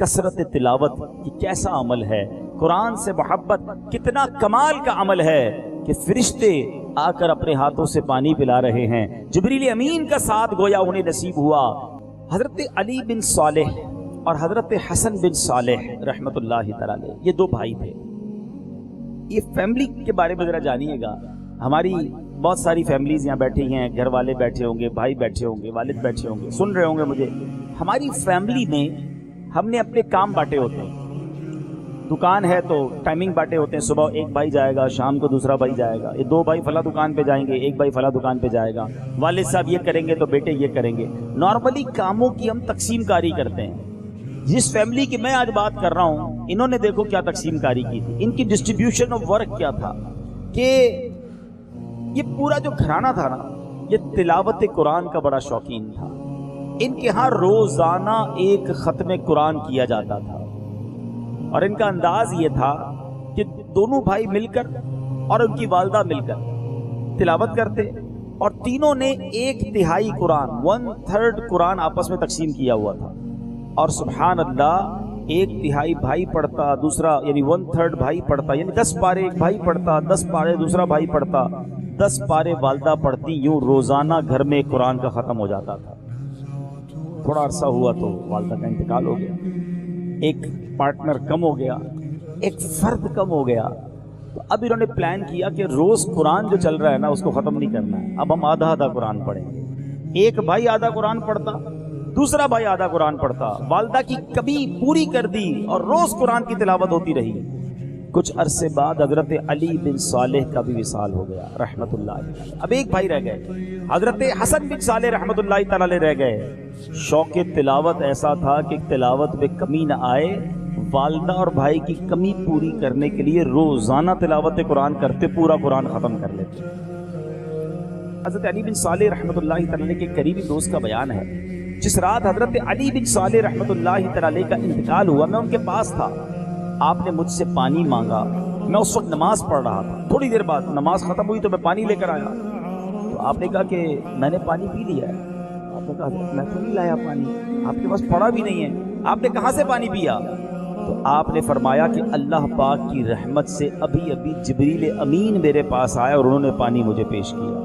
کثرت تلاوت کی کیسا عمل ہے، قرآن سے محبت کتنا کمال کا عمل ہے کہ فرشتے آ کر اپنے ہاتھوں سے پانی پلا رہے ہیں۔ جبریل امین کا ساتھ گویا انہیں نصیب ہوا۔ حضرت علی بن صالح اور حضرت حسن بن صالح رحمۃ اللہ تعالی علیہ، یہ دو بھائی تھے۔ یہ فیملی کے بارے میں ذرا جانیے گا۔ ہماری بہت ساری فیملیز یہاں بیٹھی ہیں، گھر والے بیٹھے ہوں گے، بھائی بیٹھے ہوں گے، والد بیٹھے ہوں گے، سن رہے ہوں گے مجھے۔ ہماری فیملی میں ہم نے اپنے کام بانٹے ہوتے ہیں۔ دکان ہے تو ٹائمنگ بانٹے ہوتے ہیں، صبح ایک بھائی جائے گا، شام کو دوسرا بھائی جائے گا، یہ دو بھائی فلاں دکان پہ جائیں گے، ایک بھائی فلاں دکان پہ جائے گا، والد صاحب یہ کریں گے تو بیٹے یہ کریں گے۔ نارملی کاموں کی ہم تقسیم کاری کرتے ہیں۔ جس فیملی کی میں آج بات کر رہا ہوں، انہوں نے دیکھو کیا تقسیم کاری کی تھی، ان کی ڈسٹریبیوشن آف ورک کیا تھا کہ یہ پورا جو گھرانہ تھا نا، یہ تلاوت قرآن کا بڑا شوقین تھا۔ ان کے ہاں روزانہ ایک ختم قرآن کیا جاتا تھا، اور ان کا انداز یہ تھا کہ دونوں بھائی مل کر اور ان کی والدہ مل کر تلاوت کرتے، اور تینوں نے ایک تہائی قرآن 1/3 قرآن آپس میں تقسیم کیا ہوا تھا۔ اور سبحان اللہ، ایک تہائی بھائی پڑھتا، دوسرا یعنی 1/3 بھائی پڑھتا، یعنی 10 پارے ایک بھائی پڑھتا، 10 پارے دوسرا بھائی پڑھتا، 10 پارے والدہ پڑھتی، یوں روزانہ گھر میں قرآن کا ختم ہو جاتا تھا۔ تھوڑا عرصہ ہوا تو والدہ کا انتقال ہو گیا، ایک پارٹنر کم ہو گیا، ایک فرد کم ہو گیا۔ تو اب انہوں نے پلان کیا کہ روز قرآن جو چل رہا ہے نا، اس کو ختم نہیں کرنا ہے، اب ہم آدھا آدھا قرآن پڑھیں گے۔ ایک بھائی آدھا قرآن پڑھتا، دوسرا بھائی آدھا قرآن پڑھتا، والدہ کی کمی پوری کر دی اور روز قرآن کی تلاوت ہوتی رہی۔ کچھ عرصے بعد حضرت علی بن صالح کا بھی وصال ہو گیا رحمت اللہ علیہ۔ اب ایک بھائی رہ گئے، حضرت حسن بن صالح رحمت اللہ تعالی علیہ رہ گئے۔ شوق تلاوت ایسا تھا کہ تلاوت میں کمی نہ آئے، والدہ اور بھائی کی کمی پوری کرنے کے لیے روزانہ تلاوت قرآن کرتے، پورا قرآن ختم کر لیتے۔ حضرت علی بن صالح رحمت اللہ تعالی علیہ کے قریبی دوست کا بیان ہے، جس رات حضرت علی بن صالح رحمت اللہ تعالی علیہ کا انتقال ہوا، میں ان کے پاس تھا۔ آپ نے مجھ سے پانی مانگا، میں اس وقت نماز پڑھ رہا تھا۔ تھوڑی دیر بعد نماز ختم ہوئی تو میں پانی لے کر آیا، تو آپ نے کہا کہ میں نے پانی پی لیا ہے۔ آپ نے کہا میں تو نہیں لایا پانی، آپ کے پاس پڑا بھی نہیں ہے، آپ نے کہاں سے پانی پیا؟ تو آپ نے فرمایا کہ اللہ پاک کی رحمت سے ابھی ابھی جبریل امین میرے پاس آیا اور انہوں نے پانی مجھے پیش کیا،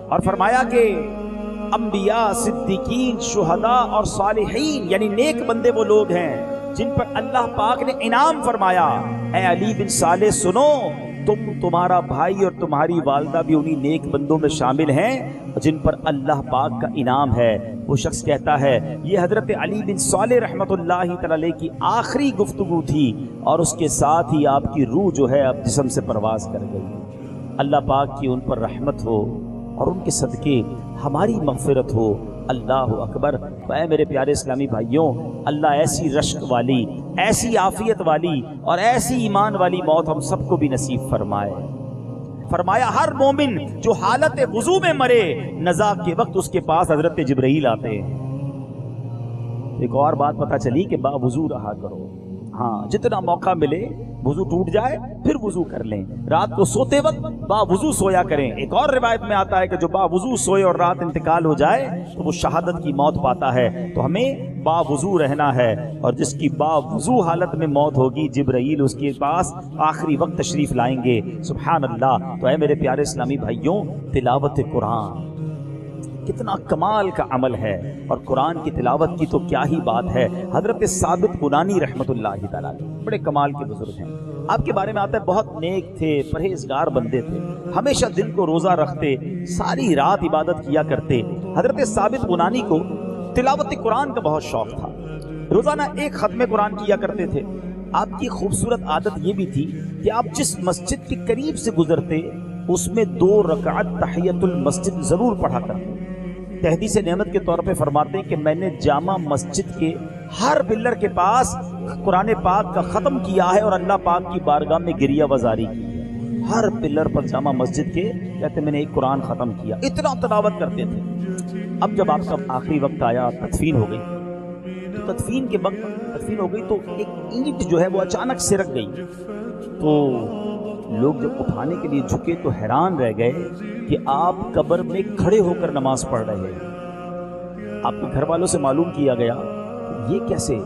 اور فرمایا کہ انبیاء، صدیقین، شہداء اور صالحین یعنی نیک بندے وہ لوگ ہیں جن پر اللہ پاک نے انعام فرمایا۔ اے علی بن صالح سنو، تمہارا بھائی اور تمہاری والدہ بھی انہی نیک بندوں میں شامل ہیں جن پر اللہ پاک کا انعام ہے۔ وہ شخص کہتا ہے یہ حضرت علی بن صالح رحمت اللہ تعالی علیہ کی آخری گفتگو تھی، اور اس کے ساتھ ہی آپ کی روح جو ہے اب جسم سے پرواز کر گئی۔ اللہ پاک کی ان پر رحمت ہو اور ان کے صدقے ہماری مغفرت ہو۔ اللہ اکبر۔ اے میرے پیارے اسلامی بھائیوں، اللہ ایسی رشک والی، ایسی عافیت والی اور ایسی ایمان والی موت ہم سب کو بھی نصیب فرمائے۔ فرمایا ہر مومن جو حالت وضو میں مرے، نزا کے وقت اس کے پاس حضرت جبرائیل آتے ہیں۔ ایک اور بات پتہ چلی کہ با وضو رہا کرو۔ ہاں، جتنا موقع ملے وضو ٹوٹ جائے پھر وضو کر لیں، رات کو سوتے وقت با وضو سویا کریں۔ ایک اور روایت میں آتا ہے کہ جو با وضو سوئے اور رات انتقال ہو جائے تو وہ شہادت کی موت پاتا ہے۔ تو ہمیں با وضو رہنا ہے، اور جس کی با وضو حالت میں موت ہوگی، جبرائیل اس کے پاس آخری وقت تشریف لائیں گے۔ سبحان اللہ۔ تو اے میرے پیارے اسلامی بھائیوں، تلاوت قرآن کتنا کمال کا عمل ہے، اور قرآن کی تلاوت کی تو کیا ہی بات ہے۔ حضرت ثابت بنانی رحمت اللہ تعالیٰ بڑے کمال کے بزرگ ہیں۔ آپ کے بارے میں آتا ہے بہت نیک تھے، پرہیزگار بندے تھے، ہمیشہ دن کو روزہ رکھتے، ساری رات عبادت کیا کرتے۔ حضرت ثابت بنانی کو تلاوت قرآن کا بہت شوق تھا، روزانہ ایک ختم قرآن کیا کرتے تھے۔ آپ کی خوبصورت عادت یہ بھی تھی کہ آپ جس مسجد کے قریب سے گزرتے اس میں 2 رکعت تحیۃ المسجد ضرور پڑھا کرتے۔ تحدیث نعمت کے طور پہ فرماتے ہیں کہ میں نے جامع مسجد کے ہر پلر کے پاس قرآن پاک کا ختم کیا ہے اور اللہ پاک کی بارگاہ میں گریہ وزاری کی ہے۔ ہر پلر پر جامع مسجد کے کہتے میں نے ایک قرآن ختم کیا، اتنا تلاوت کرتے تھے۔ اب جب آپ کا آخری وقت آیا، تدفین ہو گئی، تو تدفین کے وقت تدفین ہو گئی تو ایک اینٹ جو ہے وہ اچانک سرک گئی، تو لوگ جب اٹھانے کے لیے جھکے تو حیران رہ گئے کہ آپ قبر میں کھڑے ہو کر نماز پڑھ رہے ہیں۔ آپ کے گھر والوں سے معلوم کیا گیا یہ کیسے؟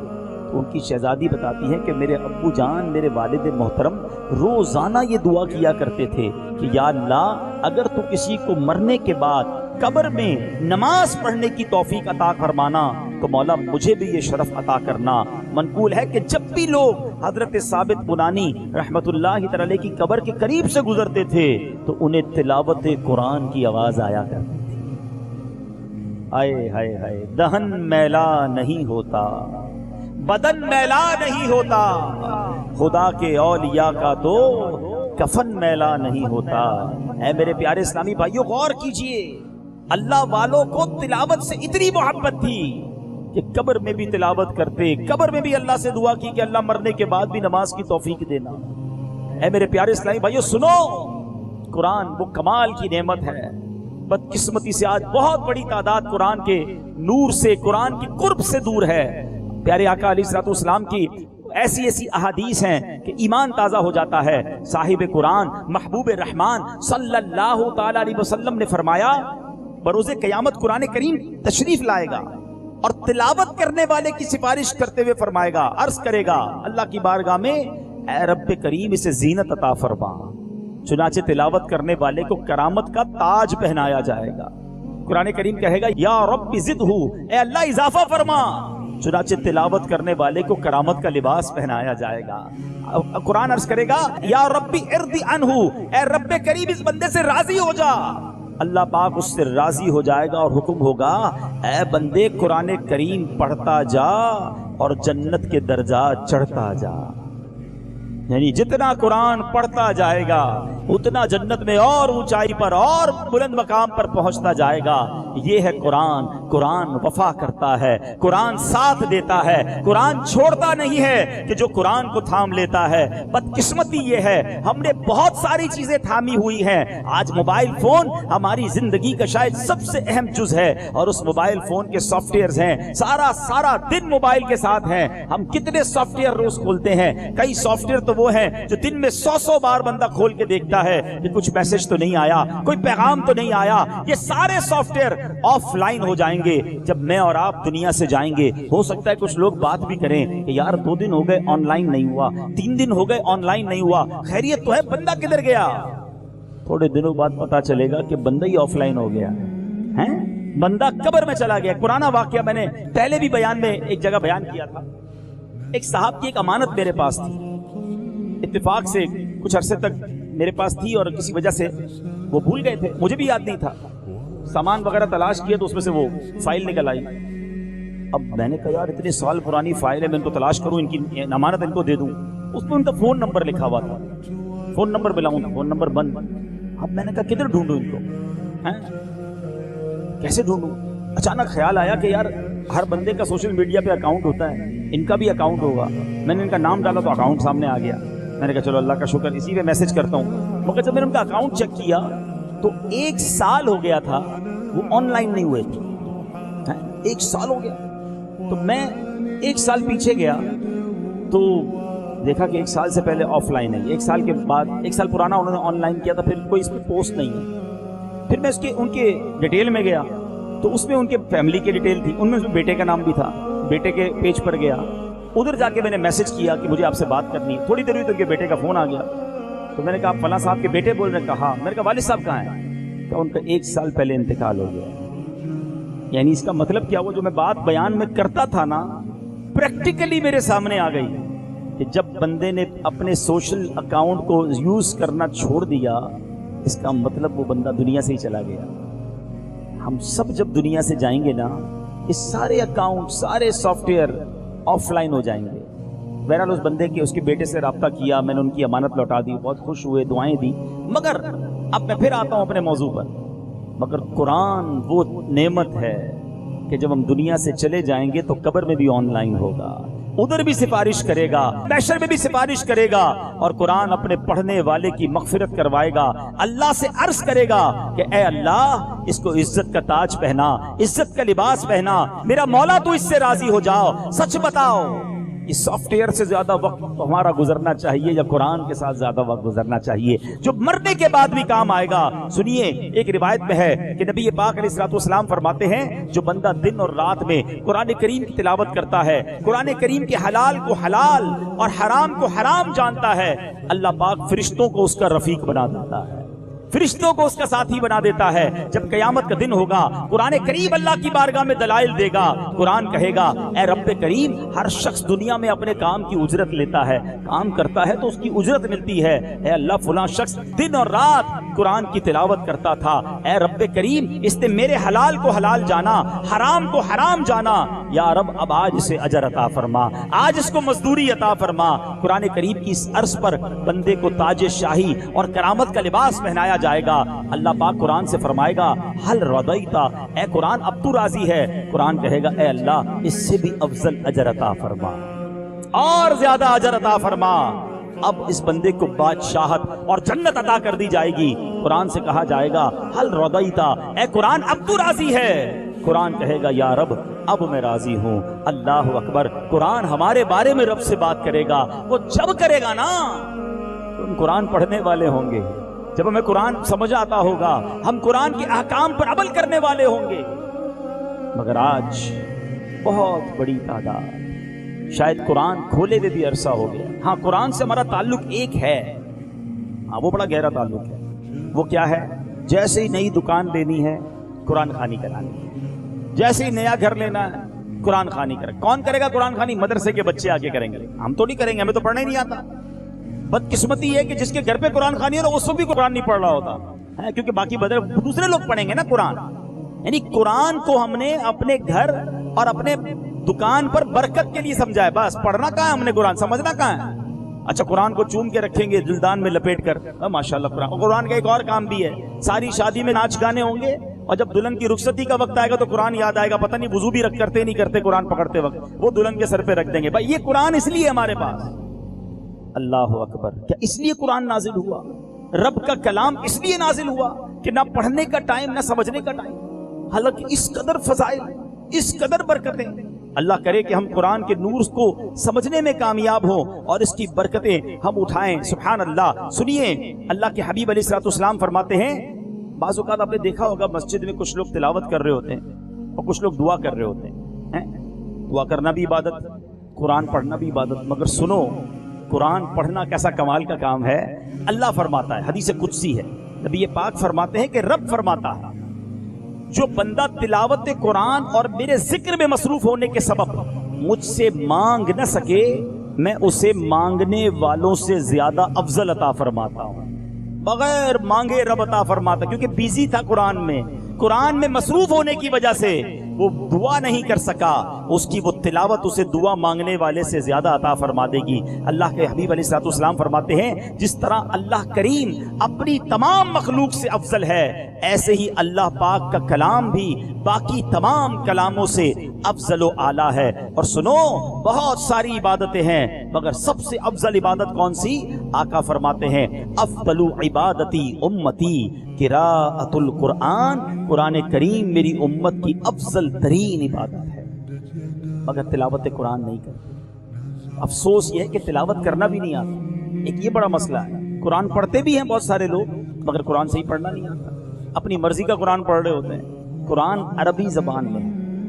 ان کی شہزادی بتاتی ہے کہ میرے ابو جان، میرے والد محترم روزانہ یہ دعا کیا کرتے تھے کہ یا اللہ اگر تو کسی کو مرنے کے بعد قبر میں نماز پڑھنے کی توفیق عطا فرمانا تو مولا مجھے بھی یہ شرف عطا کرنا۔ منقول ہے کہ جب بھی لوگ حضرت ثابت بنانی رحمت اللہ تعالی کی قبر کے قریب سے گزرتے تھے تو انہیں تلاوت قرآن کی آواز آیا کرتی تھی۔ آئے ہائے ہائے، دہن میلا نہیں ہوتا، بدن میلا نہیں ہوتا، خدا کے اولیاء کا تو کفن میلا نہیں ہوتا۔ اے میرے پیارے اسلامی بھائیوں، غور کیجئے، اللہ والوں کو تلاوت سے اتنی محبت تھی کہ قبر میں بھی تلاوت کرتے، قبر میں بھی اللہ سے دعا کی کہ اللہ مرنے کے بعد بھی نماز کی توفیق دینا۔ اے میرے پیارے اسلامی بھائیوں سنو، قرآن وہ کمال کی نعمت ہے۔ بدقسمتی سے آج بہت بڑی تعداد قرآن کے نور سے، قرآن کی قرب سے دور ہے۔ پیارے آقا علیہ الصلوۃ والسلام کی ایسی ایسی احادیث ہیں کہ ایمان تازہ ہو جاتا ہے۔ صاحب قرآن محبوب رحمان صلی اللہ تعالی علیہ وسلم نے فرمایا بروز قیامت قرآن کریم تشریف لائے گا اور تلاوت کرنے والے کی سفارش کرتے ہوئے فرمائے گا، عرض کرے گا اللہ کی بارگاہ میں، اے رب کریم اسے زینت عطا فرما۔ چنانچہ تلاوت کرنے والے کو کرامت کا تاج پہنایا جائے گا۔ قرآن کریم کہے گا یا رب زدہ، اے اللہ اضافہ فرما۔ چنانچہ تلاوت کرنے والے کو کرامت کا لباس پہنایا جائے گا۔ قرآن عرض کرے گا یا ربی ارضی عنہ، اے رب کریم اس بندے سے راضی ہو جا۔ اللہ پاک اس سے راضی ہو جائے گا اور حکم ہوگا اے بندے قرآن کریم پڑھتا جا اور جنت کے درجات چڑھتا جا۔ یعنی جتنا قرآن پڑھتا جائے گا اتنا جنت میں اور اونچائی پر اور بلند مقام پر پہنچتا جائے گا۔ یہ ہے قرآن۔ قرآن وفا کرتا ہے، قرآن ساتھ دیتا ہے، قرآن چھوڑتا نہیں ہے کہ جو قرآن کو تھام لیتا ہے۔ بدقسمتی یہ ہے ہم نے بہت ساری چیزیں تھامی ہوئی ہیں۔ آج موبائل فون ہماری زندگی کا شاید سب سے اہم جز ہے، اور اس موبائل فون کے سافٹ ویئرز ہیں، سارا دن موبائل کے ساتھ ہیں۔ ہم کتنے سافٹ ویئر روز کھولتے ہیں؟ کئی سافٹ ویئر تو وہ ہیں جو دن میں 100 بار بندہ کھول کے دیکھتا ہے کہ کچھ میسج تو نہیں آیا، کوئی پیغام تو نہیں آیا۔ یہ سارے سافٹ ویئر آف لائن ہو جائیں گے جب میں اور آپ دنیا سے جائیں گے۔ ہو سکتا ہے کچھ لوگ بات بھی کریں کہ یار 2 دن ہو گئے آن لائن نہیں ہوا، 3 دن ہو گئے آن لائن نہیں ہوا، خیریت تو ہے، بندہ کدھر گیا؟ تھوڑے دنوں بعد پتا چلے گا کہ بندہ ہی آف لائن ہو گیا ہے، بندہ قبر میں چلا گیا۔ پرانا واقعہ میں نے پہلے بھی بیان میں ایک جگہ بیان کیا تھا۔ ایک صاحب کی ایک امانت میرے پاس تھی، اتفاق سے کچھ عرصے تک میرے پاس تھی اور کسی وجہ سے وہ بھول گئے تھے، مجھے بھی یاد نہیں تھا۔ سامان وغیرہ تلاش کیا تو اس میں سے وہ فائل نکل آئی۔ اب میں نے کہا یار اتنے سال پرانی فائل ہے، میں ان کو تلاش کروں، ان کی امانت ان کو دے دوں۔ اس میں ان کا فون نمبر لکھا ہوا تھا، فون نمبر ملاؤں تو فون نمبر بند۔ اب میں نے کہا کدھر ڈھونڈوں ان کو، کیسے ڈھونڈوں؟ اچانک خیال آیا کہ یار ہر بندے کا سوشل میڈیا پہ اکاؤنٹ ہوتا ہے، ان کا بھی اکاؤنٹ ہوگا۔ میں نے ان کا نام ڈالا تو اکاؤنٹ سامنے آ گیا۔ میں نے کہا چلو اللہ کا شکر، اسی پہ میسج کرتا ہوں۔ مگر جب میں نے ان کا اکاؤنٹ چیک کیا تو 1 سال ہو گیا تھا وہ آن لائن نہیں ہوئے تھے، 1 سال ہو گیا۔ تو میں 1 سال پیچھے گیا تو دیکھا کہ 1 سال سے پہلے آف لائن ہے، 1 سال کے بعد 1 سال پرانا انہوں نے آن لائن کیا تھا، پھر کوئی اس پہ پوسٹ نہیں ہے۔ پھر میں ان کے ڈیٹیل میں گیا تو اس میں ان کے فیملی کی ڈیٹیل تھی، ان میں بیٹے کا نام بھی تھا۔ بیٹے کے پیج پر گیا، ادھر جا کے میں نے میسج کیا کہ مجھے آپ سے بات کرنی ہے۔ تھوڑی دیر ہوئی تو ان کے بیٹے کا فون آ گیا، تو میں نے کہا آپ فلاں صاحب کے بیٹے بول رہے ہیں؟ کہا۔ میں نے کہا والد صاحب کہاں ہیں؟ کہ ان کا 1 سال پہلے انتقال ہو گیا۔ یعنی اس کا مطلب کیا ہوا، جو میں بات بیان میں کرتا تھا نا، پریکٹیکلی میرے سامنے آ گئی کہ جب بندے نے اپنے سوشل اکاؤنٹ کو یوز کرنا چھوڑ دیا، اس کا مطلب وہ بندہ دنیا سے ہی چلا گیا۔ ہم سب جب دنیا سے جائیں گے نا، اس سارے اکاؤنٹ، سارے سافٹ ویئر آف لائن ہو جائیں گے۔ بہرحال اس بندے کے، اس کے بیٹے سے رابطہ کیا، میں نے ان کی امانت لوٹا دی، بہت خوش ہوئے، دعائیں دی۔ مگر اب میں پھر آتا ہوں اپنے موضوع پر۔ مگر قرآن وہ نعمت ہے کہ جب ہم دنیا سے چلے جائیں گے تو قبر میں بھی آن لائن ہوگا، ادھر بھی سفارش کرے گا، محشر میں بھی سفارش کرے گا، اور قرآن اپنے پڑھنے والے کی مغفرت کروائے گا۔ اللہ سے عرض کرے گا کہ اے اللہ اس کو عزت کا تاج پہنا، عزت کا لباس پہنا، میرا مولا تو اس سے راضی ہو جاؤ، سچ بتاؤ یہ سافٹ ویئر سے زیادہ وقت ہمارا گزرنا چاہیے یا قرآن کے ساتھ زیادہ وقت گزرنا چاہیے جو مرنے کے بعد بھی کام آئے گا؟ سنیے، ایک روایت میں ہے کہ نبی پاک علیہ الصلوۃ والسلام فرماتے ہیں جو بندہ دن اور رات میں قرآن کریم کی تلاوت کرتا ہے، قرآن کریم کے حلال کو حلال اور حرام کو حرام جانتا ہے، اللہ پاک فرشتوں کو اس کا رفیق بنا دیتا ہے، فرشتوں کو اس کا ساتھی بنا دیتا ہے۔ جب قیامت کا دن ہوگا قرآن کریم اللہ کی بارگاہ میں دلائل دے گا، قرآن کہے گا اے رب کریم، ہر شخص دنیا میں اپنے کام کی اجرت لیتا ہے، کام کرتا ہے تو اس کی اجرت ملتی ہے، اے اللہ فلاں شخص دن اور رات قرآن کی تلاوت کرتا تھا، اے رب کریم اس نے میرے حلال کو حلال جانا، حرام کو حرام جانا، یا رب اب آج اسے اجر عطا فرما، آج اس کو مزدوری عطا فرما۔ قرآن کریم کی اس عرض پر بندے کو تاج شاہی اور کرامت کا لباس پہنایا جائے گا۔ اللہ پاک قرآن سے فرمائے گا حل رضیتا، اے قرآن اب تو راضی ہے؟ قرآن کہے گا اے اللہ اس سے بھی افضل اجر عطا فرما، اور زیادہ اجر عطا فرما۔ اب اس بندے کو بادشاہت اور جنت عطا کر دی جائے گی۔ قرآن سے کہا جائے گا حل رضیتا، اے قرآن اب تو راضی ہے؟ قرآن کہے گا یا رب اب میں راضی ہوں۔ اللہ اکبر، قرآن ہمارے بارے میں رب سے بات کرے گا، وہ جب کرے گا نا تو ہم قرآن پڑھنے والے ہوں گے، جب ہمیں قرآن سمجھ آتا ہوگا ہم قرآن کے احکام پر عمل کرنے والے ہوں گے۔ مگر آج بہت بڑی تعداد، شاید قرآن کھولے ہوئے بھی عرصہ ہو گیا۔ ہاں قرآن سے ہمارا تعلق ایک ہے، ہاں وہ بڑا گہرا تعلق ہے۔ وہ کیا ہے؟ جیسے ہی نئی دکان لینی ہے قرآن خوانی کرانی ہے، جیسے ہی نیا گھر لینا ہے قرآن خوانی کرے۔ کون کرے گا قرآن خوانی؟ مدرسے کے بچے آگے کریں گے، ہم تو نہیں کریں گے، ہمیں تو پڑھنا ہی نہیں آتا۔ بدقسمتی ہے کہ جس کے گھر پہ قرآن خوانی ہے نا اس کو بھی قرآن نہیں پڑھ رہا ہوتا ہے، کیونکہ باقی دوسرے لوگ پڑھیں گے نا قرآن۔ یعنی قرآن کو ہم نے اپنے گھر اور اپنے دکان پر برکت کے لیے سمجھا ہے، بس پڑھنا کہاں ہے ہم نے قرآن، سمجھنا کہاں ہے؟ اچھا قرآن کو چوم کے رکھیں گے دلدان میں لپیٹ کر، ماشاءاللہ قرآن۔ قرآن کا ایک اور کام بھی ہے، ساری شادی میں ناچ گانے ہوں گے اور جب دلہن کی رخصتی کا وقت آئے گا تو قرآن یاد آئے گا، پتہ نہیں وضو بھی رکھ کرتے نہیں کرتے قرآن پکڑتے وقت، وہ دلہن کے سر پہ رکھ دیں گے۔ بھائی یہ قرآن اس لیے ہمارے پاس، اللہ اکبر، کیا اس لیے قرآن نازل ہوا؟ رب کا کلام اس لیے نازل ہوا کہ نہ پڑھنے کا ٹائم نہ سمجھنے کا ٹائم، حالانکہ اس قدر فضائل، اس قدر برکتیں۔ اللہ کرے کہ ہم قرآن کے نور کو سمجھنے میں کامیاب ہوں اور اس کی برکتیں ہم اٹھائیں۔ سبحان اللہ۔ سنیے، اللہ کے حبیب علیہ الصلوۃ والسلام فرماتے ہیں، بعض اوقات آپ نے دیکھا ہوگا مسجد میں کچھ لوگ تلاوت کر رہے ہوتے ہیں اور کچھ لوگ دعا کر رہے ہوتے ہیں۔ دعا کرنا بھی عبادت، قرآن پڑھنا بھی عبادت، مگر سنو قرآن پڑھنا کیسا کمال کا کام ہے۔ اللہ فرماتا ہے، حدیث قدسی ہے، نبی پاک فرماتے ہیں کہ رب فرماتا ہے جو بندہ تلاوت قرآن اور میرے ذکر میں مصروف ہونے کے سبب مجھ سے مانگ نہ سکے، میں اسے مانگنے والوں سے زیادہ افضل عطا فرماتا ہوں۔ بغیر مانگے رب عطا فرماتا، کیونکہ بیزی تھا قرآن میں مصروف ہونے کی وجہ سے وہ دعا نہیں کر سکا، اس کی وہ تلاوت اسے دعا مانگنے والے سے زیادہ عطا فرما دے گی۔ اللہ کے حبیب علیہ الصلوۃ والسلام فرماتے ہیں جس طرح اللہ کریم اپنی تمام مخلوق سے افضل ہے، ایسے ہی اللہ پاک کا کلام بھی باقی تمام کلاموں سے افضل و اعلیٰ ہے۔ اور سنو، بہت ساری عبادتیں ہیں مگر سب سے افضل عبادت کون سی؟ آقا فرماتے ہیں افضل عبادتی امتی قراءۃ القرآن، قرآن کریم میری امت کی افضل ترین عبادت ہے، مگر تلاوت قرآن نہیں کرتے۔ افسوس یہ ہے کہ تلاوت کرنا بھی نہیں آتا، ایک یہ بڑا مسئلہ ہے۔ قرآن پڑھتے بھی ہیں بہت سارے لوگ مگر قرآن صحیح پڑھنا نہیں آتا، اپنی مرضی کا قرآن پڑھ رہے ہوتے ہیں۔ قرآن عربی زبان میں،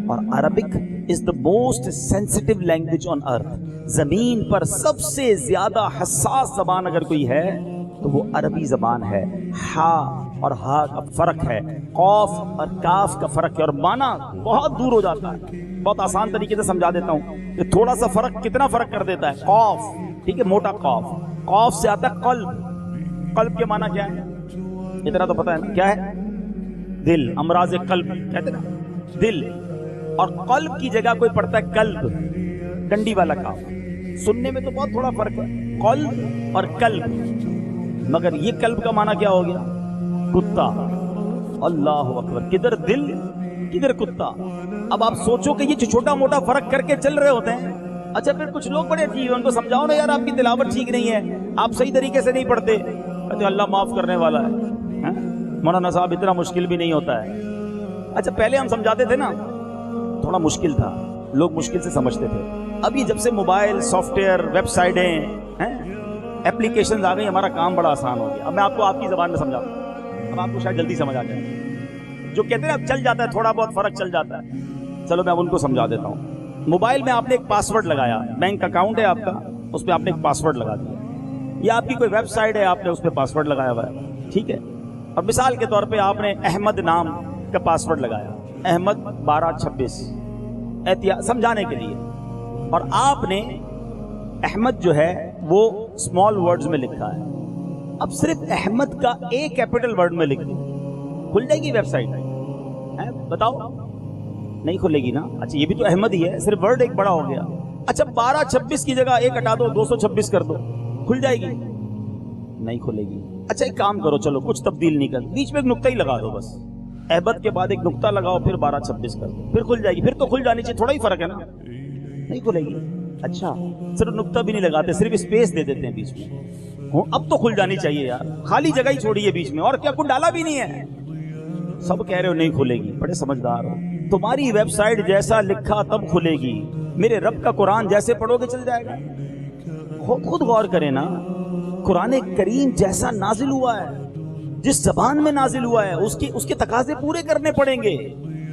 اور Arabic is the most sensitive language on earth, زمین پر سب سے زیادہ حساس زبان اگر کوئی ہے تو وہ عربی زبان ہے۔ ہا اور ہا کا فرق ہے، قاف اور کاف کا فرق ہے، اور معنی بہت دور ہو جاتا ہے۔ بہت آسان طریقے سے سمجھا دیتا ہوں کہ تھوڑا سا فرق کتنا فرق کر دیتا ہے۔ قاف، ٹھیک ہے، موٹا قاف، قاف سے آتا ہے قلب۔ قلب کے معنی کیا ہے؟ اتنا تو پتہ ہے نا کیا ہے؟ دل، امراض قلب کہتے ہیں نا، دل۔ اور قلب کی جگہ کوئی پڑھتا ہے قلب، ڈنڈی والا کاف۔ سننے میں تو بہت تھوڑا فرق ہے، قلب اور قلب، مگر یہ قلب کا معنی کیا ہو گیا؟ کتا۔ اللہ اکبر، کدھر دل کدھر کتا۔ اب آپ سوچو کہ یہ چھوٹا موٹا فرق کر کے چل رہے ہوتے ہیں۔ اچھا پھر کچھ لوگ بڑے عجیب ہیں، ان کو سمجھاؤ نا یار آپ کی تلاوت ٹھیک نہیں ہے، آپ صحیح طریقے سے نہیں پڑھتے، کہتے اللہ معاف کرنے والا ہے۔ مولانا صاحب اتنا مشکل بھی نہیں ہوتا ہے۔ اچھا پہلے ہم سمجھاتے تھے نا، تھوڑا مشکل تھا، لوگ مشکل سے سمجھتے تھے. ابھی جب سے موبائل، سافٹ ویئر، ویب سائٹیں، ایپلیکیشنز آ گئی، ہمارا کام بڑا آسان ہو گیا. اب میں آپ کو آپ کی زبان میں سمجھاتا ہوں، اب آپ کو شاید جلدی سمجھ آ جائے. جو کہتے ہیں اب چل جاتا ہے، تھوڑا بہت فرق چل جاتا ہے، چلو میں اب ان کو سمجھا دیتا ہوں. موبائل میں آپ نے ایک پاس ورڈ لگایا، بینک اکاؤنٹ ہے آپ کا، اس پہ آپ نے ایک پاس ورڈ لگا دیا، یا آپ کی کوئی ویب سائٹ ہے، آپ نے اس پہ پاس ورڈ لگایا ہوا ہے، ٹھیک ہے. اور مثال کے طور پہ آپ نے احمد نام کا پاس ورڈ لگایا، احمد 1226 سمجھانے کے لیے، اور آپ نے احمد جو ہے وہ اسمال ورڈز میں لکھا ہے. اب صرف احمد کا ایک کیپٹل ورڈ میں لکھ دیں، کھل جائے گی ویب سائٹ؟ بتاؤ، نہیں کھلے گی نا. اچھا یہ بھی تو احمد ہی ہے، صرف ورڈ ایک بڑا ہو گیا. اچھا 1226 کی جگہ ایک ہٹا دو، 226 کر دو، کھل جائے گی؟ نہیں کھلے گی. اچھا ایک کام کرو، چلو کچھ تبدیل نہیں کر، بیچ میں ایک نقطہ ہی لگا دو بس، احمد کے بعد ایک نقطہ لگاؤ، پھر 1226 کر دو، پھر کھل جائے گی. پھر تو کھل جانی چاہیے، تھوڑا ہی فرق ہے نا. نہیں کھلے گی. اچھا صرف نقطہ بھی نہیں لگاتے، صرف اسپیس دے دیتے ہیں بیچ میں. اب تو کھل جانی چاہیے یار، خالی جگہ ہی چھوڑی ہے بیچ میں، اور کیا کچھ ڈالا بھی نہیں ہے. سب کہہ رہے ہو نہیں کھلے گی، بڑے سمجھدار ہو. تمہاری ویب سائٹ جیسا لکھا تب کھلے گی، میرے رب کا قرآن جیسے پڑھو گے چل جائے گا. خود غور کریں نا، قرآن کریم جیسا نازل ہوا ہے، جس زبان میں نازل ہوا ہے، اس کے تقاضے پورے کرنے پڑیں گے،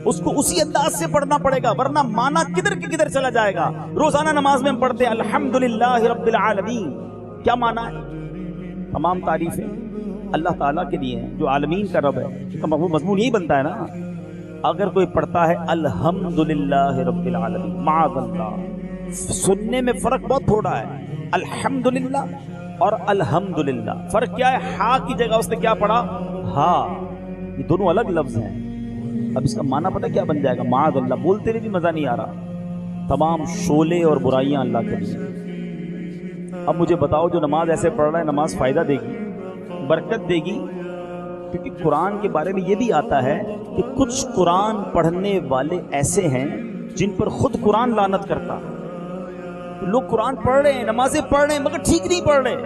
اس کو اسی انداز سے پڑھنا پڑے گا، ورنہ معنی کدھر کے کدھر چلا جائے گا. روزانہ نماز میں ہم پڑھتے ہیں الحمدللہ رب العالمین، کیا معنی ہے؟ تمام تعریفیں اللہ تعالیٰ کے لیے ہیں جو عالمین کا رب ہے. تو مضمون یہی بنتا ہے نا. اگر کوئی پڑھتا ہے الحمدللہ رب العالمین، معاذ اللہ، سننے میں فرق بہت تھوڑا ہے. الحمدللہ اور الحمدللہ فرق کیا ہے؟ ہا کی جگہ اس نے کیا پڑھا؟ ہا. یہ دونوں الگ لفظ ہیں. اب اس کا معنی پتہ کیا بن جائے گا؟ معاذ اللہ. بولتے ہوئے بھی مزہ نہیں آ رہا. تمام شعلے اور برائیاں اللہ کے لیے. اب مجھے بتاؤ، جو نماز ایسے پڑھ رہا ہے، نماز فائدہ دے گی، برکت دے گی؟ کیونکہ قرآن کے بارے میں یہ بھی آتا ہے کہ کچھ قرآن پڑھنے والے ایسے ہیں جن پر خود قرآن لعنت کرتا. لوگ قرآن پڑھ رہے ہیں، نمازیں پڑھ رہے ہیں، مگر ٹھیک نہیں پڑھ رہے،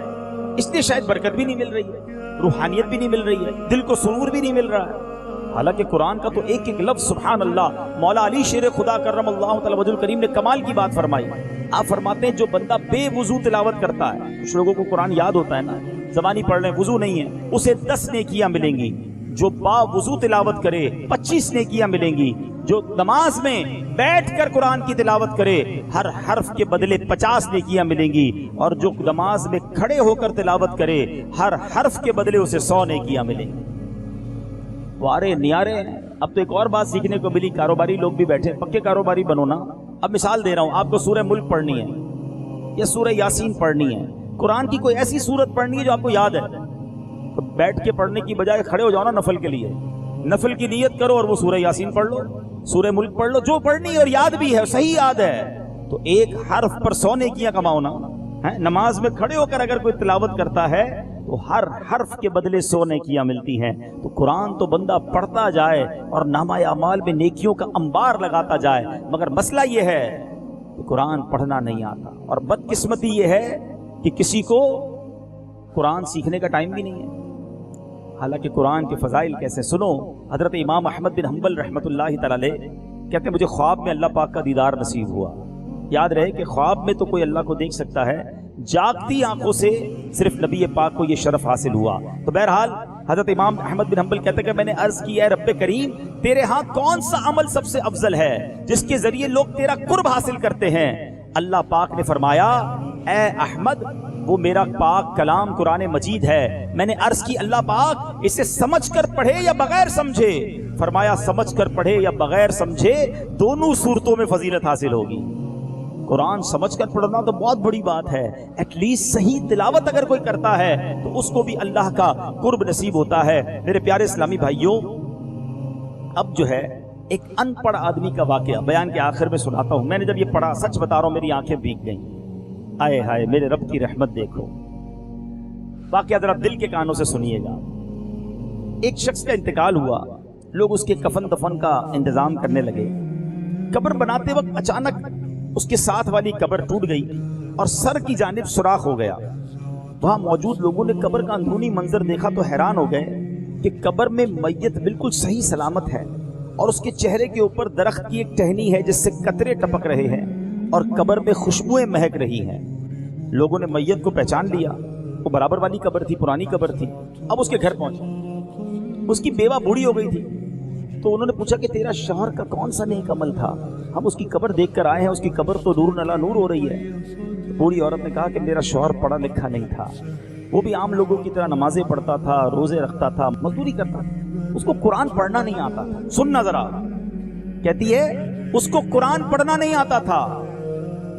اس لیے شاید برکت بھی نہیں مل رہی ہے، روحانیت بھی نہیں مل رہی ہے، دل کو سرور بھی نہیں مل رہا ہے. حالانکہ قرآن کا تو ایک ایک لفظ سبحان اللہ. مولا علی شیر خدا کرم اللہ تعالی وجہ الکریم نے کمال کی بات فرمائی. آپ فرماتے ہیں جو بندہ بے وضو تلاوت کرتا ہے، کچھ لوگوں کو قرآن یاد ہوتا ہے نا، زبانی پڑھ رہے ہیں، وضو نہیں ہے، اسے 10 نیکیاں ملیں گی. جو با وضو تلاوت کرے 25 نیکیاں ملیں گی. جو نماز میں بیٹھ کر قرآن کی تلاوت کرے ہر حرف کے بدلے 50 نیکیاں ملیں گی. اور جو نماز میں کھڑے ہو کر تلاوت کرے ہر حرف کے بدلے اسے 100 نیکیاں ملیں گی. وارے نیارے. اب تو ایک اور بات سیکھنے کو ملی، کاروباری لوگ بھی بیٹھے، پکے کاروباری بنو نا. اب مثال دے رہا ہوں، آپ کو سورہ ملک پڑھنی ہے یا سورہ یاسین پڑھنی ہے، قرآن کی کوئی ایسی سورت پڑھنی ہے جو آپ کو یاد ہے، تو بیٹھ کے پڑھنے کی بجائے کھڑے ہو جاؤ نا نفل کے لیے، نفل کی نیت کرو اور وہ سورہ یاسین پڑھ لو، سورہ ملک پڑھ لو، جو پڑھنی ہے اور یاد بھی ہے، صحیح یاد ہے، تو ایک حرف پر 100 نیکیاں کماؤ نا. نماز میں کھڑے ہو کر اگر کوئی تلاوت کرتا ہے تو ہر حرف کے بدلے 100 نیکیاں ملتی ہیں. تو قرآن تو بندہ پڑھتا جائے اور نامہ اعمال میں نیکیوں کا انبار لگاتا جائے، مگر مسئلہ یہ ہے کہ قرآن پڑھنا نہیں آتا. اور بدقسمتی یہ ہے کہ کسی کو قرآن سیکھنے کا ٹائم بھی نہیں ہے. حالانکہ قرآن کے فضائل کیسے سنو. حضرت امام احمد بن حنبل رحمۃ اللہ تعالی کہتے ہیں مجھے خواب میں اللہ پاک کا دیدار نصیب ہوا. یاد رہے کہ خواب میں تو کوئی اللہ کو دیکھ سکتا ہے، جاگتی آنکھوں سے صرف نبی پاک کو یہ شرف حاصل ہوا. تو بہرحال حضرت امام احمد بن حنبل کہتے ہیں کہ میں نے عرض کی اے رب کریم، تیرے ہاں کون سا عمل سب سے افضل ہے جس کے ذریعے لوگ تیرا قرب حاصل کرتے ہیں؟ اللہ پاک نے فرمایا اے احمد، وہ میرا پاک کلام قرآن مجید ہے. میں نے عرض کی اللہ پاک اسے سمجھ کر پڑھے یا بغیر سمجھے؟ فرمایا سمجھ کر پڑھے یا بغیر سمجھے دونوں صورتوں میں فضیلت حاصل ہوگی. قرآن سمجھ کر پڑھنا تو بہت بڑی بات ہے، ایٹ لیسٹ صحیح تلاوت اگر کوئی کرتا ہے تو اس کو بھی اللہ کا قرب نصیب ہوتا ہے. میرے پیارے اسلامی بھائیوں، اب جو ہے ایک ان پڑھ آدمی کا واقعہ بیان کے آخر میں سناتا ہوں. میں نے جب یہ پڑھا، سچ بتا رہا ہوں میری آنکھیں بھیگ گئیں. آئے ہائے میرے رب کی رحمت دیکھو. واقعہ ذرا دل کے کانوں سے سنیے گا. ایک شخص کا انتقال ہوا، لوگ اس کے کفن دفن کا انتظام کرنے لگے. قبر بناتے وقت اچانک اس کے ساتھ والی قبر ٹوٹ گئی اور سر کی جانب سوراخ ہو گیا. وہاں موجود لوگوں نے قبر کا اندرونی منظر دیکھا تو حیران ہو گئے کہ قبر میں میت بالکل صحیح سلامت ہے، اور اس کے چہرے کے اوپر درخت کی ایک ٹہنی ہے جس سے قطرے ٹپک رہے ہیں اور قبر میں خوشبوئیں مہک رہی ہیں۔ لوگوں نے میت کو پہچان لیا، وہ برابر والی قبر تھی، پرانی قبر تھی۔ اب اس کے گھر پہنچے، اس کی بیوہ بوڑھی ہو گئی تھی، تو انہوں نے پوچھا کہ تیرا شوہر کا کون سا نیک عمل تھا؟ ہم اس کی قبر دیکھ کر آئے ہیں، اس کی قبر تو نور نلا نور ہو رہی ہے۔ بوڑھی عورت نے کہا کہ میرا شوہر پڑھا لکھا نہیں تھا، وہ بھی عام لوگوں کی طرح نمازیں پڑھتا تھا، روزے رکھتا تھا، مزدوری کرتا تھا، اس کو قرآن پڑھنا نہیں آتا تھا۔ سننا ذرا، کہتی ہے اس کو قرآن پڑھنا نہیں آتا تھا،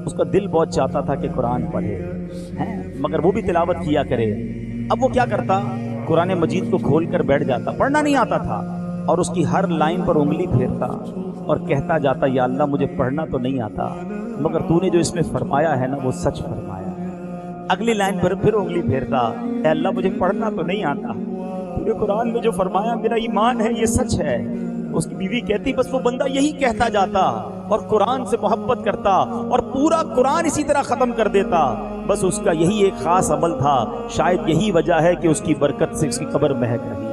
اس کا دل بہت چاہتا تھا کہ قرآن پڑھے، مگر وہ بھی تلاوت کیا کرے۔ اب وہ کیا کرتا؟ قرآن مجید کو کھول کر بیٹھ جاتا، پڑھنا نہیں آتا تھا، اور اس کی ہر لائن پر انگلی پھیرتا اور کہتا جاتا یا اللہ مجھے پڑھنا تو نہیں آتا، مگر تو نے جو اس میں فرمایا ہے نا وہ سچ فرمایا۔ اگلی لائن پر پھر انگلی پھیرتا، اے اللہ مجھے پڑھنا تو نہیں آتا، تو نے قرآن میں جو فرمایا میرا ایمان ہے یہ سچ ہے۔ اس کی بیوی کہتی بس وہ بندہ یہی کہتا جاتا اور قرآن سے محبت کرتا اور پورا قرآن اسی طرح ختم کر دیتا، بس اس کا یہی ایک خاص عمل تھا، شاید یہی وجہ ہے کہ اس کی برکت سے اس کی قبر مہک رہی۔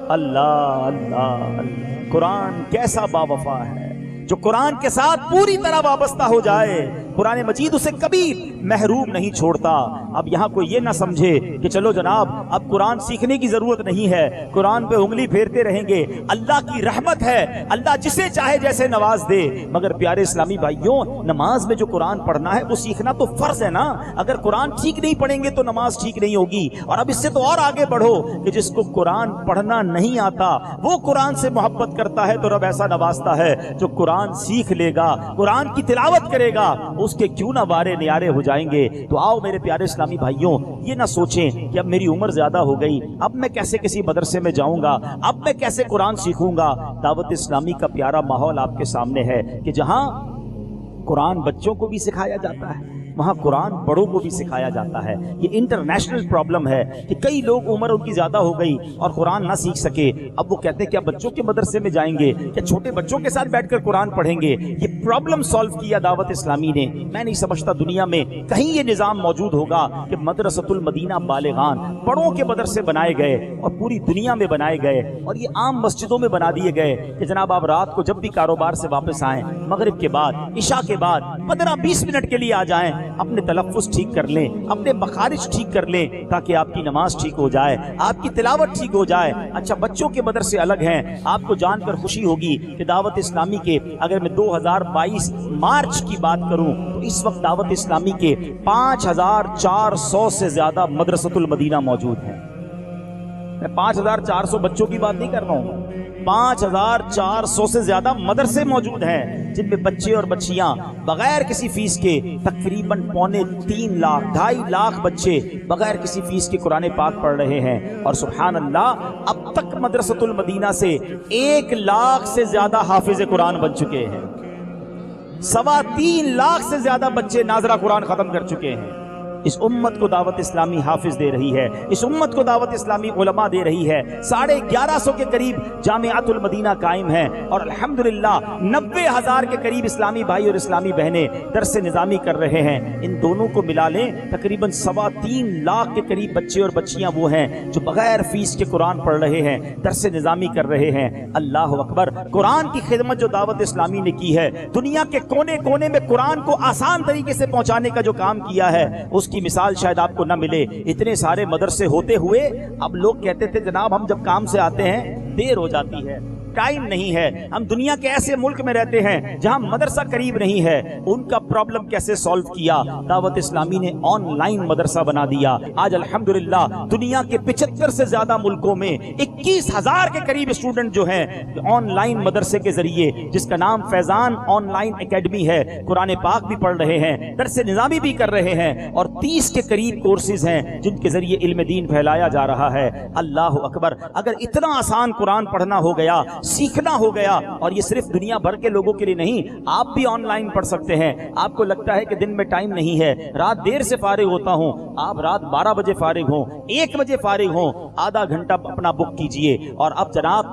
اللہ اللہ اللہ، قرآن کیسا باوفا ہے، جو قرآن کے ساتھ پوری طرح وابستہ ہو جائے، قرآن مجید اسے کبھی محروم نہیں چھوڑتا۔ اب یہاں کوئی یہ نہ سمجھے کہ چلو جناب اب قرآن سیکھنے کی ضرورت نہیں ہے، قرآن پہ انگلی پھیرتے رہیں گے۔ اللہ کی رحمت ہے، اللہ جسے چاہے جیسے نواز دے، مگر پیارے اسلامی بھائیوں نماز میں جو قرآن پڑھنا ہے وہ سیکھنا تو فرض ہے نا۔ اگر قرآن ٹھیک نہیں پڑھیں گے تو نماز ٹھیک نہیں ہوگی۔ اور اب اس سے تو اور آگے بڑھو کہ جس کو قرآن پڑھنا نہیں آتا وہ قرآن سے محبت کرتا ہے تو رب ایسا نوازتا ہے جو قرآن سیکھ لے گا، قرآن کی تلاوت کرے گا، اس کے کیوں نہ بارے نیارے ہو جائیں گے۔ تو آؤ میرے پیارے اسلامی بھائیوں، یہ نہ سوچیں کہ اب میری عمر زیادہ ہو گئی، اب میں کیسے کسی مدرسے میں جاؤں گا، اب میں کیسے قرآن سیکھوں گا۔ دعوت اسلامی کا پیارا ماحول آپ کے سامنے ہے کہ جہاں قرآن بچوں کو بھی سکھایا جاتا ہے وہاں قرآن بڑوں کو بھی سکھایا جاتا ہے۔ یہ انٹرنیشنل پرابلم ہے کہ کئی لوگ عمر ان کی زیادہ ہو گئی اور قرآن نہ سیکھ سکے، اب وہ کہتے ہیں کیا بچوں کے مدرسے میں جائیں گے، کیا چھوٹے بچوں کے ساتھ بیٹھ کر قرآن پڑھیں گے۔ یہ پرابلم سالو کیا دعوت اسلامی نے۔ میں نہیں سمجھتا دنیا میں کہیں یہ نظام موجود ہوگا کہ مدرسۃ المدینہ بالغان بڑوں کے مدرسے بنائے گئے اور پوری دنیا میں بنائے گئے اور یہ عام مسجدوں میں بنا دیے گئے کہ جناب آپ رات کو جب بھی کاروبار سے واپس آئیں، مغرب کے بعد عشاء کے بعد 15-20 منٹ کے لیے آ جائیں، اپنے تلفظ ٹھیک کر لیں، اپنے مخارج ٹھیک کر لیں تاکہ آپ کی نماز ٹھیک ہو جائے، آپ کی تلاوت ٹھیک ہو جائے۔ اچھا بچوں کے مدرسے الگ ہیں، آپ کو جان کر خوشی ہوگی کہ دعوت اسلامی کے اگر میں 2022 مارچ کی بات کروں تو اس وقت دعوت اسلامی کے 5400 سے زیادہ مدرسۃ المدینہ موجود ہیں۔ میں 5400 بچوں کی بات نہیں کر رہا ہوں، 5400 سے زیادہ مدرسے موجود ہیں جن میں بچے اور بچیاں بغیر کسی فیس کے تقریباً 3.25 لاکھ 2.5 لاکھ بچے بغیر کسی فیس کے قرآن پاک پڑھ رہے ہیں۔ اور سبحان اللہ اب تک مدرسۃ المدینہ سے 1 لاکھ سے زیادہ حافظ قرآن بن چکے ہیں، 3.25 لاکھ سے زیادہ بچے ناظرہ قرآن ختم کر چکے ہیں۔ اس امت کو دعوت اسلامی حافظ دے رہی ہے، اس امت کو دعوت اسلامی علماء دے رہی ہے۔ 1150 کے قریب جامعۃ المدینہ قائم ہیں اور الحمدللہ 90,000 کے قریب اسلامی بھائی اور اسلامی بہنیں درس نظامی کر رہے ہیں۔ ان دونوں کو ملا لیں تقریباً 3.25 لاکھ کے قریب بچے اور بچیاں وہ ہیں جو بغیر فیس کے قرآن پڑھ رہے ہیں، درس نظامی کر رہے ہیں۔ اللہ اکبر، قرآن کی خدمت جو دعوت اسلامی نے کی ہے، دنیا کے کونے کونے میں قرآن کو آسان طریقے سے پہنچانے کا جو کام کیا ہے، اس کی مثال شاید آپ کو نہ ملے۔ اتنے سارے مدرسے ہوتے ہوئے اب لوگ کہتے تھے جناب ہم جب کام سے آتے ہیں دیر ہو جاتی ہے، ٹائم نہیں ہے، ہم دنیا کے ایسے ملک میں رہتے ہیں جہاں مدرسہ قریب نہیں ہے۔ ان کا پرابلم کیسے سالو کیا؟ دعوت اسلامی نے آن لائن مدرسہ بنا دیا۔ آج الحمدللہ دنیا کے 75 سے زیادہ ملکوں میں 21,000 کے قریب اسٹوڈنٹ جو ہیں آن لائن مدرسے کے ذریعے، جس کا نام فیضان آن لائن اکیڈمی ہے، قرآن پاک بھی پڑھ رہے ہیں، درس نظامی بھی کر رہے ہیں اور 30 کے قریب کورسز ہیں جن کے ذریعے علم دین پھیلایا جا رہا ہے۔ اللہ اکبر، اگر اتنا آسان قرآن پڑھنا ہو گیا، سیکھنا ہو گیا، اور یہ صرف دنیا بھر کے لوگوں کے لیے نہیں، آپ بھی آن لائن پڑھ سکتے ہیں۔ آپ کو لگتا ہے کہ دن میں ٹائم نہیں ہے، رات دیر سے فارغ ہوتا ہوں، آپ رات 12 بجے فارغ ہوں، 1 بجے فارغ ہوں، آدھا گھنٹہ اپنا بک کیجئے اور اب جناب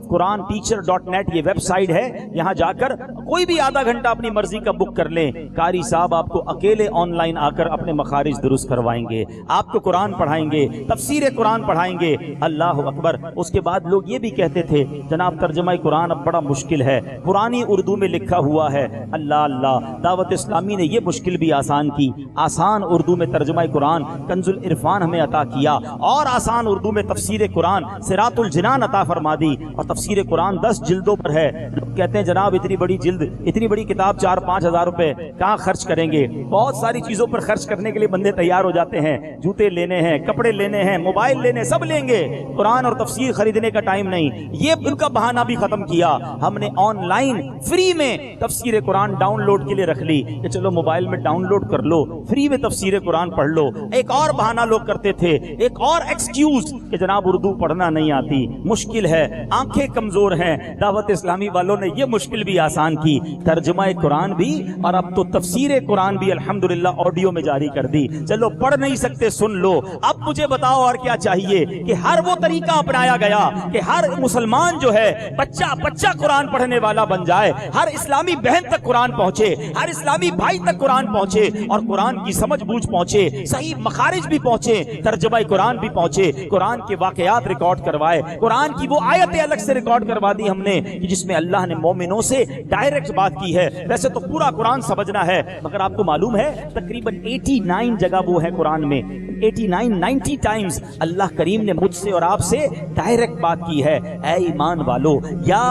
quranteacher.net یہ ویب سائٹ ہے, یہاں جا کر کوئی بھی آدھا گھنٹہ اپنی مرضی کا بک کر لیں. قاری صاحب آپ کو اکیلے آن لائن آ کر اپنے مخارج درست کروائیں گے, آپ کو قرآن پڑھائیں گے, تفسیر قرآن پڑھائیں گے. اللہ اکبر. اس کے بعد لوگ یہ بھی کہتے تھے جناب ترجمہ قرآن اب بڑا مشکل ہے, پرانی اردو میں لکھا ہوا ہے. اللہ اللہ, دعوت اسلامی نے یہ مشکل بھی آسان کی, آسان اردو میں ترجمہ قرآن کنز العرفان ہمیں عطا کیا, اور آسان اردو میں تفسیر قرآن صراط الجنان عطا فرما دی. اور تفسیر قرآن 10 جلدوں پر ہے. لوگ کہتے ہیں جناب اتنی بڑی جلد, اتنی بڑی کتاب 4-5 ہزار روپے کہاں خرچ کریں گے؟ بہت ساری چیزوں پر خرچ کرنے کے لیے بندے تیار ہو جاتے ہیں. جوتے لینے ہیں, کپڑے لینے ہیں, موبائل لینے, سب لیں گے. قرآن اور تفسیر خریدنے کا ٹائم نہیں. یہ ان کا بہانہ بھی ختم کیا. ہم نے آن لائن فری میں تفسیر قرآن ڈاؤن لوڈ کے لیے رکھ لی کہ چلو موبائل میں ڈاؤن لوڈ کر لو, فری میں تفسیر قرآن پڑھ لو. ایک اور بہانہ لوگ کرتے تھے, ایک اور ایکسکیوز کہ جناب اردو پڑھنا نہیں آتی, مشکل ہے, آنکھیں کمزور ہیں. دعوت اسلامی والوں نے یہ مشکل بھی آسان کی, ترجمہ قرآن بھی اور اب تو تفسیر قرآن بھی الحمدللہ آڈیو میں جاری کر دی. چلو پڑھ نہیں سکتے سن لو. اب مجھے بتاؤ اور کیا چاہیے کہ ہر وہ طریقہ اپنایا گیا کہ ہر مسلمان جو ہے بچہ قرآن پڑھنے والا بن جائے, ہر اسلامی بہن تک قرآن پہنچے, ہر اسلامی بھائی تک قرآن پہنچے, اور قرآن کی سمجھ بوجھ پہنچے, صحیح مخارج بھی پہنچے, ترجمہ قرآن بھی پہنچے, قرآن کے واقعات ریکارڈ کروائے, قرآن کی وہ آیتیں الگ سے ریکارڈ کروا دی ہم نے کہ جس میں اللہ نے مومنوں سے ڈائریکٹ بات کی ہے. ویسے تو پورا قرآن سمجھنا ہے, مگر آپ کو معلوم ہے تقریباً 89 جگہ وہ ہے قرآن میں, 90 ٹائمز اللہ کریم نے مجھ سے اور آپ سے ڈائریکٹ بات کی ہے. اے ایمان والو, یا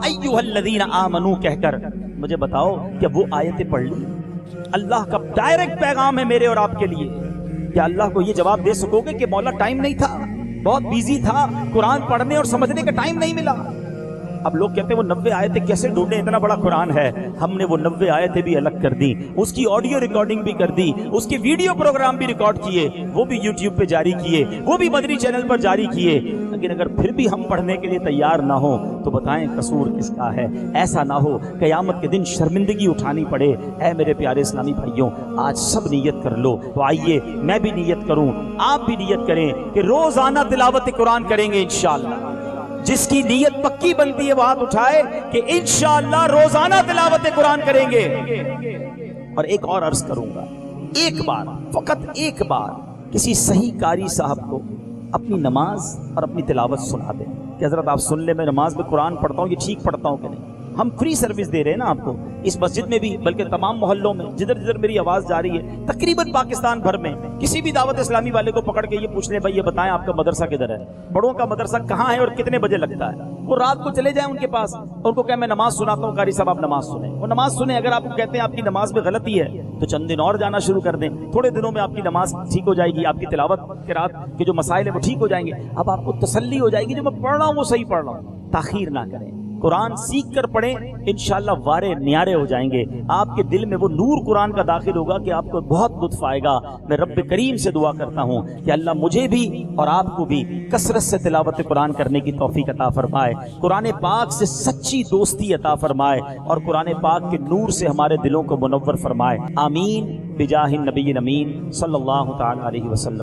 ایھا الذین آمنو کہہ کر مجھے بتاؤ کہ وہ آیتیں پڑھ لی. اللہ کا ڈائریکٹ پیغام ہے میرے اور آپ کے لیے. کیا اللہ کو یہ جواب دے سکو گے کہ مولا ٹائم نہیں تھا, بہت بیزی تھا, قرآن پڑھنے اور سمجھنے کا ٹائم نہیں ملا؟ اب لوگ کہتے ہیں وہ 90 آیتیں کیسے ڈھونڈیں, اتنا بڑا قرآن ہے. ہم نے وہ 90 آیتیں بھی الگ کر دی, اس کی آڈیو ریکارڈنگ بھی کر دی, اس کے ویڈیو پروگرام بھی ریکارڈ کیے, وہ بھی یوٹیوب پہ جاری کیے, وہ بھی مدنی چینل پر جاری کیے. لیکن اگر پھر بھی ہم پڑھنے کے لیے تیار نہ ہوں تو بتائیں قصور کس کا ہے؟ ایسا نہ ہو قیامت کے دن شرمندگی اٹھانی پڑے. اے میرے پیارے اسلامی بھائیوں, آج سب نیت کر لو. تو آئیے میں بھی نیت کروں, آپ بھی نیت کریں کہ روزانہ تلاوت قرآن کریں گے انشاءاللہ. جس کی نیت پکی بنتی ہے وہ ہاتھ اٹھائے کہ انشاءاللہ روزانہ تلاوت قرآن کریں گے. اور ایک اور عرض کروں گا, ایک بار, فقط ایک بار کسی صحیح قاری صاحب کو اپنی نماز اور اپنی تلاوت سنا دیں کہ حضرت آپ سن لیں میں نماز میں قرآن پڑھتا ہوں, یہ ٹھیک پڑھتا ہوں کہ نہیں. ہم فری سروس دے رہے ہیں نا آپ کو, اس مسجد میں بھی بلکہ تمام محلوں میں جدھر جدھر میری آواز جا رہی ہے, تقریباً پاکستان بھر میں کسی بھی دعوت اسلامی والے کو پکڑ کے یہ پوچھ لیں بھائی یہ بتائیں آپ کا مدرسہ کدھر ہے, بڑوں کا مدرسہ کہاں ہے اور کتنے بجے لگتا ہے. وہ رات کو چلے جائیں ان کے پاس, ان کو کہ میں نماز سناتا ہوں, قاری صاحب آپ نماز سنیں. وہ نماز سنیں. اگر آپ کو کہتے ہیں آپ کی نماز میں غلطی ہے تو چند دن اور جانا شروع کر دیں, تھوڑے دنوں میں آپ کی نماز ٹھیک ہو جائے گی, آپ کی تلاوت قرات کے جو مسائل ہیں وہ ٹھیک ہو جائیں گے. اب آپ کو تسلی ہو جائے گی جو میں پڑھ رہا ہوں وہ صحیح پڑھ رہا ہوں. تاخیر نہ کریں, قرآن سیکھ کر پڑھیں, انشاءاللہ وارے نیارے ہو جائیں گے. آپ کے دل میں وہ نور قرآن کا داخل ہوگا کہ آپ کو بہت لطف آئے گا. میں رب کریم سے دعا کرتا ہوں کہ اللہ مجھے بھی اور آپ کو بھی کثرت سے تلاوت قرآن کرنے کی توفیق عطا فرمائے, قرآن پاک سے سچی دوستی عطا فرمائے, اور قرآن پاک کے نور سے ہمارے دلوں کو منور فرمائے. آمین بجاہ النبی الامین صلی اللہ تعالی علیہ وسلم.